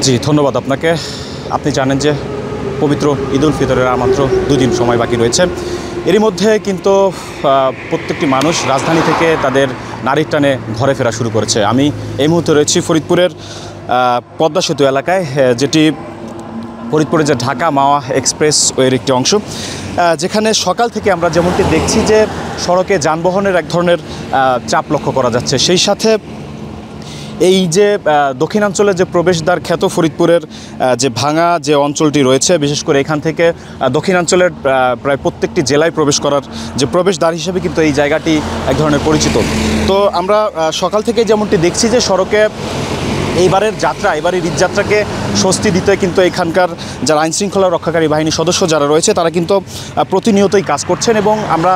জি, ধন্যবাদ আপনাকে। আপনি জানেন যে পবিত্র ঈদ উল ফিতরের আর মাত্র 2 দিন সময় বাকি রয়েছে। এরই মধ্যে কিন্তু প্রত্যেকটি মানুষ রাজধানী থেকে তাদের নারীর টানে ঘরে ফেরা শুরু করেছে। আমি এই মুহূর্তে রয়েছি ফরিদপুরের পদ্মা সেতু এলাকায়, যেটি ফরিদপুরের যে ঢাকা মাওয়া এক্সপ্রেসওয়ের একটি অংশ, যেখানে সকাল থেকে আমরা যেমনটি দেখছি যে সড়কে যানবাহনের এক ধরনের চাপ লক্ষ্য করা যাচ্ছে। সেই সাথে এই যে দক্ষিণাঞ্চলের যে প্রবেশদ্বার খ্যাত ফরিদপুরের যে ভাঙা যে অঞ্চলটি রয়েছে, বিশেষ করে এখান থেকে দক্ষিণাঞ্চলের প্রায় প্রত্যেকটি জেলায় প্রবেশ করার যে প্রবেশদ্বার হিসেবে কিন্তু এই জায়গাটি এক ধরনের পরিচিত। তো আমরা সকাল থেকে যেমনটি দেখছি যে সড়কে এইবারের ঈদযাত্রাকে স্বস্তি দিতে কিন্তু এখানকার যারা আইনশৃঙ্খলা রক্ষাকারী বাহিনীর সদস্য যারা রয়েছে তারা কিন্তু প্রতিনিয়তই কাজ করছেন। এবং আমরা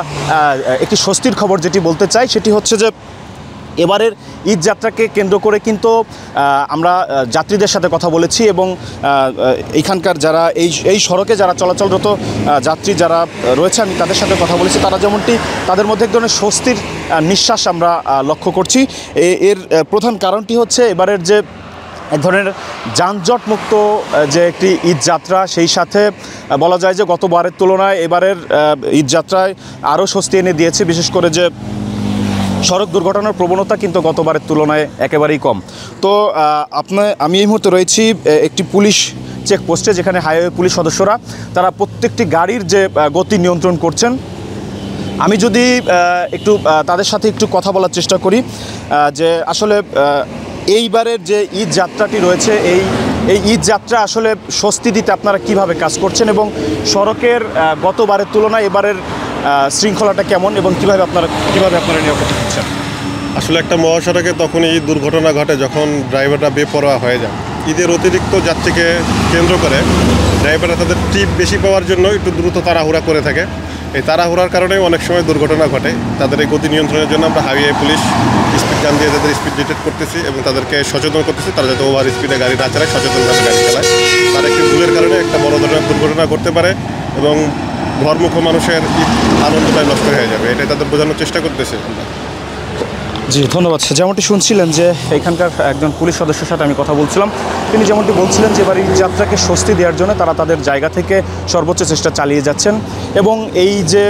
একটি স্বস্তির খবর যেটি বলতে চাই সেটি হচ্ছে যে এবারের ঈদযাত্রাকে কেন্দ্র করে কিন্তু আমরা যাত্রীদের সাথে কথা বলেছি এবং এইখানকার যারা এই সড়কে যারা চলাচলরত যাত্রী যারা রয়েছে আমি তাদের সাথে কথা বলেছি। তারা যেমনটি তাদের মধ্যে এক ধরনের স্বস্তির নিঃশ্বাস আমরা লক্ষ্য করছি। এর প্রধান কারণটি হচ্ছে এবারের যে এক ধরনের যানজটমুক্ত যে একটি ঈদযাত্রা, সেই সাথে বলা যায় যে গতবারের তুলনায় এবারের ঈদযাত্রায় আরও স্বস্তি এনে দিয়েছে। বিশেষ করে যে সড়ক দুর্ঘটনার প্রবণতা কিন্তু গতবারের তুলনায় একেবারেই কম। তো আমি এই মুহূর্তে রয়েছি একটি পুলিশ চেকপোস্টে, যেখানে হাইওয়ে পুলিশ সদস্যরা তারা প্রত্যেকটি গাড়ির যে গতি নিয়ন্ত্রণ করছেন। আমি যদি একটু তাদের সাথে একটু কথা বলার চেষ্টা করি যে আসলে এইবারের যে ঈদ যাত্রাটি রয়েছে এই ঈদ যাত্রা আসলে স্বস্তি দিতে আপনারা কিভাবে কাজ করছেন এবং সড়কের গতবারের তুলনায় এবারের শৃঙ্খলাটা কেমন এবং কিভাবে আপনারা নিরাপত্তা দিচ্ছেন? আসলে একটা মহাসড়কে তখনই দুর্ঘটনা ঘটে যখন ড্রাইভাররা বেপরোয়া হয়ে যায়। ঈদের অতিরিক্ত যাত্রীকে কেন্দ্র করে ড্রাইভাররা তাদের টিপ বেশি পাওয়ার জন্য একটু দ্রুত তাড়াহুড়া করে থাকে। এই তাড়াহুড়ার কারণে অনেক সময় দুর্ঘটনা ঘটে। তাদের এই গতি নিয়ন্ত্রণের জন্য আমরা হাইওয়ে পুলিশ স্পিড গান দিয়ে তাদের স্পিড ডিটেক্ট করতেছি এবং তাদেরকে সচেতন করতেছি তারা যাতে ওভার স্পিডে গাড়ি না চালায়, সচেতনভাবে গাড়ি চালায়। তার একটি ভুলের কারণে একটা বড় ধরনের দুর্ঘটনা ঘটতে পারে এবং ঘরমুখ মানুষের আনন্দটাই নষ্ট হয়ে যাবে, এটাই তাদের বোঝানোর চেষ্টা করতেছে। জি, ধন্যবাদ। যেমনটি শুনছিলেন যে এখানকার একজন পুলিশ সদস্যের সাথে আমি কথা বলছিলাম, তিনি যেমনটি বলছিলেন যে এবার এই যাত্রাকে স্বস্তি দেওয়ার জন্য তারা তাদের জায়গা থেকে সর্বোচ্চ চেষ্টা চালিয়ে যাচ্ছেন এবং এই যে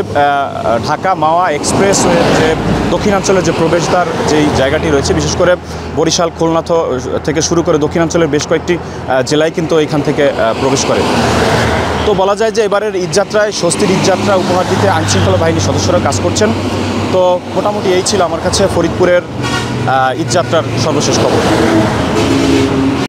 ঢাকা মাওয়া এক্সপ্রেসওয়ের যে দক্ষিণাঞ্চলের যে প্রবেশদ্বার যেই জায়গাটি রয়েছে, বিশেষ করে বরিশাল খুলনা থেকে শুরু করে দক্ষিণাঞ্চলের বেশ কয়েকটি জেলায় কিন্তু এখান থেকে প্রবেশ করে। তো বলা যায় যে এবারের ঈদযাত্রায় স্বস্তির ঈদযাত্রা উপহার দিতে আইনশৃঙ্খলা বাহিনীর সদস্যরা কাজ করছেন। তো মোটামুটি এই ছিল আমার কাছে ফরিদপুরের ঈদযাত্রার সর্বশেষ খবর।